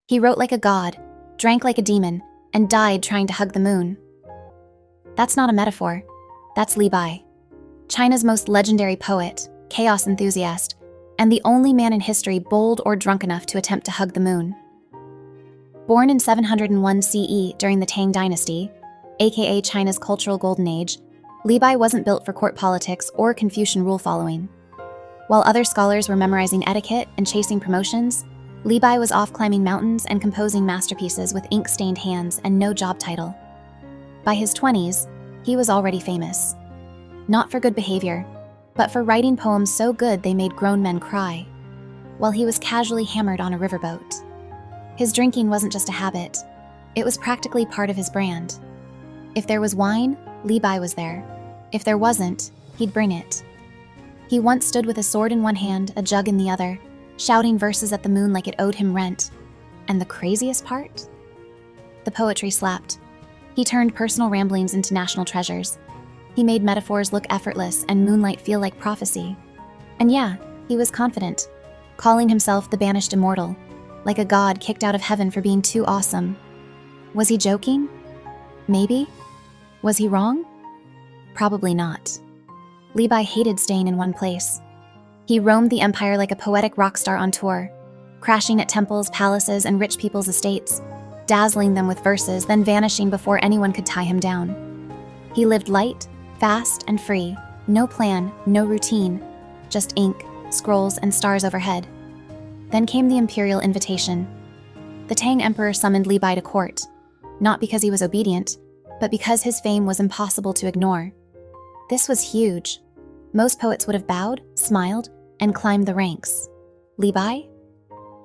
He wrote like a god, drank like a demon, and died trying to hug the moon. That's not a metaphor. That's Li Bai, China's most legendary poet, chaos enthusiast, and the only man in history bold or drunk enough to attempt to hug the moon. Born in 701 CE during the Tang dynasty, aka China's cultural golden age, Li Bai wasn't built for court politics or Confucian rule following. While other scholars were memorizing etiquette and chasing promotions, Li Bai was off climbing mountains and composing masterpieces with ink-stained hands and no job title. By his 20s, he was already famous. Not for good behavior, but for writing poems so good they made grown men cry, while he was casually hammered on a riverboat. His drinking wasn't just a habit, it was practically part of his brand. If there was wine, Li Bai was there. If there wasn't, he'd bring it. He once stood with a sword in one hand, a jug in the other, shouting verses at the moon like it owed him rent. And the craziest part? The poetry slapped. He turned personal ramblings into national treasures. He made metaphors look effortless and moonlight feel like prophecy. And yeah, he was confident, calling himself the banished immortal, like a god kicked out of heaven for being too awesome. Was he joking? Maybe. Was he wrong? Probably not. Li Bai hated staying in one place. He roamed the empire like a poetic rock star on tour, crashing at temples, palaces, and rich people's estates, dazzling them with verses, then vanishing before anyone could tie him down. He lived light, fast, and free, no plan, no routine, just ink, scrolls, and stars overhead. Then came the imperial invitation. The Tang emperor summoned Li Bai to court, not because he was obedient, but because his fame was impossible to ignore. This was huge. Most poets would have bowed, smiled, and climbed the ranks. Li Bai?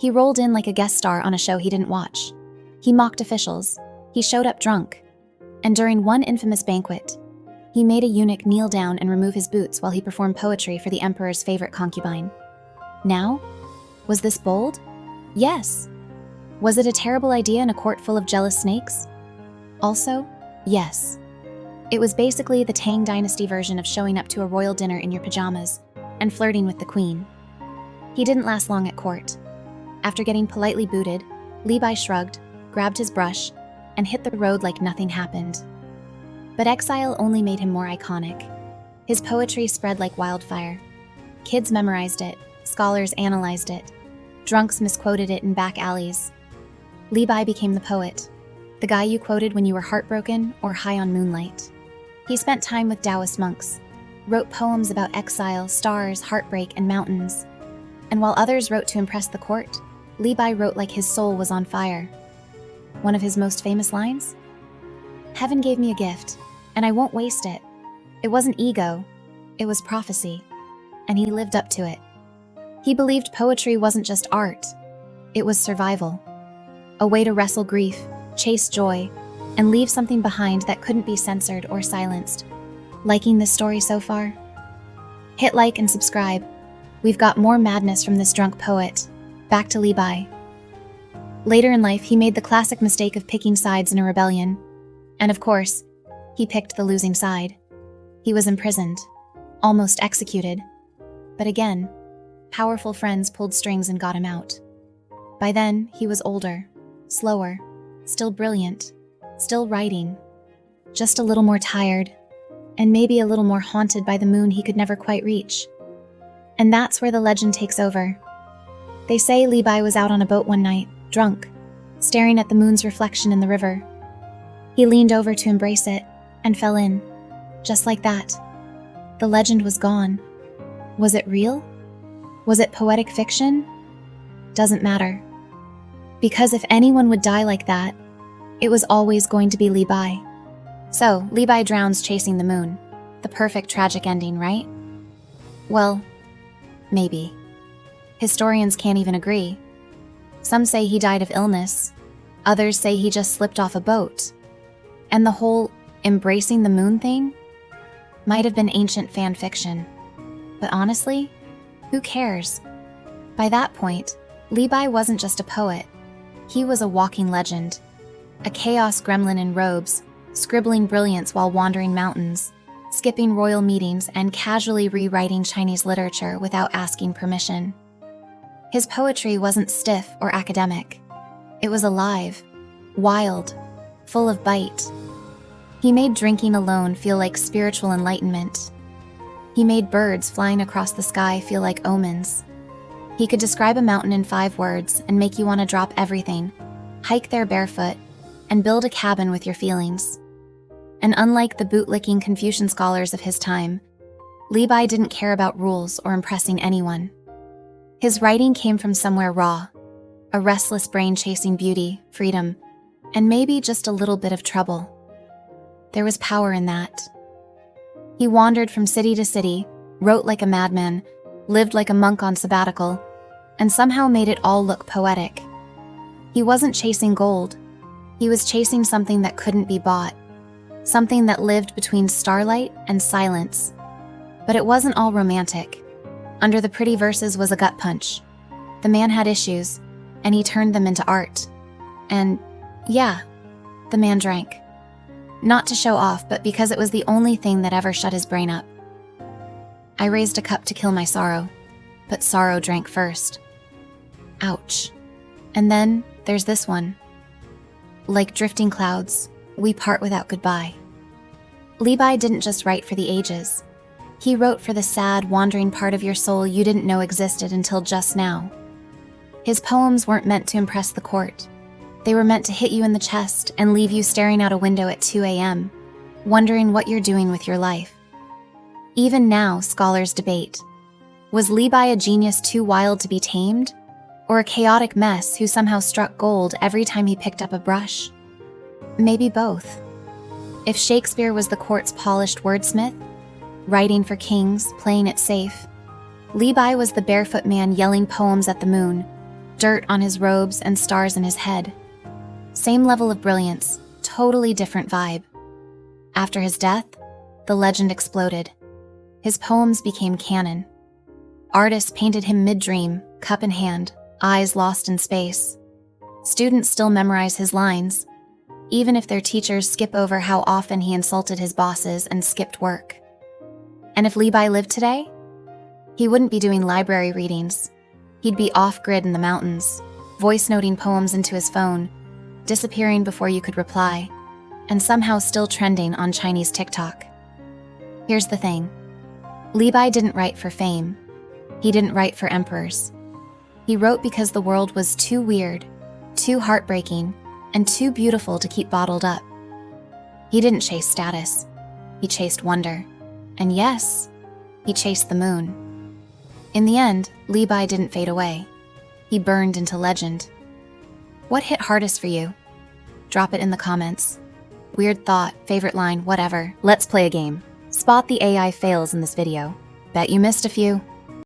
He rolled in like a guest star on a show he didn't watch. He mocked officials. He showed up drunk. And during one infamous banquet, he made a eunuch kneel down and remove his boots while he performed poetry for the emperor's favorite concubine. Now, was this bold? Yes. Was it a terrible idea in a court full of jealous snakes? Also, yes. It was basically the Tang dynasty version of showing up to a royal dinner in your pajamas and flirting with the queen. He didn't last long at court. After getting politely booted, Li Bai shrugged, grabbed his brush, and hit the road like nothing happened. But exile only made him more iconic. His poetry spread like wildfire. Kids memorized it, scholars analyzed it, drunks misquoted it in back alleys. Li Bai became the poet, the guy you quoted when you were heartbroken or high on moonlight. He spent time with Taoist monks, wrote poems about exile, stars, heartbreak, and mountains. And while others wrote to impress the court, Li Bai wrote like his soul was on fire. One of his most famous lines? "Heaven gave me a gift, and I won't waste it. It wasn't ego, it was prophecy." And he lived up to it. He believed poetry wasn't just art, it was survival. A way to wrestle grief, chase joy, and leave something behind that couldn't be censored or silenced. Liking this story so far? Hit like and subscribe. We've got more madness from this drunk poet. Back to Li Bai. Later in life, he made the classic mistake of picking sides in a rebellion. And of course, he picked the losing side. He was imprisoned, almost executed. But again, powerful friends pulled strings and got him out. By then, he was older, slower, still brilliant, still writing, just a little more tired, and maybe a little more haunted by the moon he could never quite reach. And that's where the legend takes over. They say Li Bai was out on a boat one night, drunk, staring at the moon's reflection in the river. He leaned over to embrace it and fell in, just like that. The legend was gone. Was it real? Was it poetic fiction? Doesn't matter. Because if anyone would die like that, it was always going to be Li Bai. So, Li Bai drowns chasing the moon. The perfect tragic ending, right? Well, maybe. Historians can't even agree. Some say he died of illness. Others say he just slipped off a boat. And the whole embracing the moon thing might have been ancient fan fiction. But honestly, who cares? By that point, Li Bai wasn't just a poet. He was a walking legend. A chaos gremlin in robes, scribbling brilliance while wandering mountains, skipping royal meetings, and casually rewriting Chinese literature without asking permission. His poetry wasn't stiff or academic. It was alive, wild, full of bite. He made drinking alone feel like spiritual enlightenment. He made birds flying across the sky feel like omens. He could describe a mountain in 5 words and make you want to drop everything, hike there barefoot, and build a cabin with your feelings. And unlike the bootlicking Confucian scholars of his time, Li Bai didn't care about rules or impressing anyone. His writing came from somewhere raw, a restless brain chasing beauty, freedom, and maybe just a little bit of trouble. There was power in that. He wandered from city to city, wrote like a madman, lived like a monk on sabbatical, and somehow made it all look poetic. He wasn't chasing gold. He was chasing something that couldn't be bought, something that lived between starlight and silence. But it wasn't all romantic. Under the pretty verses was a gut punch. The man had issues, and he turned them into art. And, yeah, the man drank. Not to show off, but because it was the only thing that ever shut his brain up. I raised a cup to kill my sorrow, but sorrow drank first. Ouch. And then there's this one. Like drifting clouds, we part without goodbye. Li Bai didn't just write for the ages. He wrote for the sad, wandering part of your soul you didn't know existed until just now. His poems weren't meant to impress the court. They were meant to hit you in the chest and leave you staring out a window at 2 a.m., wondering what you're doing with your life. Even now, scholars debate. Was Li Bai a genius too wild to be tamed? Or a chaotic mess who somehow struck gold every time he picked up a brush? Maybe both. If Shakespeare was the court's polished wordsmith, writing for kings, playing it safe, Li Bai was the barefoot man yelling poems at the moon, dirt on his robes and stars in his head. Same level of brilliance, totally different vibe. After his death, the legend exploded. His poems became canon. Artists painted him mid-dream, cup in hand, eyes lost in space. Students still memorize his lines, even if their teachers skip over how often he insulted his bosses and skipped work. And if Li Bai lived today, he wouldn't be doing library readings. He'd be off-grid in the mountains, voice-noting poems into his phone, disappearing before you could reply, and somehow still trending on Chinese TikTok. Here's the thing. Li Bai didn't write for fame. He didn't write for emperors. He wrote because the world was too weird, too heartbreaking, and too beautiful to keep bottled up. He didn't chase status. He chased wonder. And yes, he chased the moon. In the end, Li Bai didn't fade away. He burned into legend. What hit hardest for you? Drop it in the comments. Weird thought, favorite line, whatever. Let's play a game. Spot the AI fails in this video. Bet you missed a few.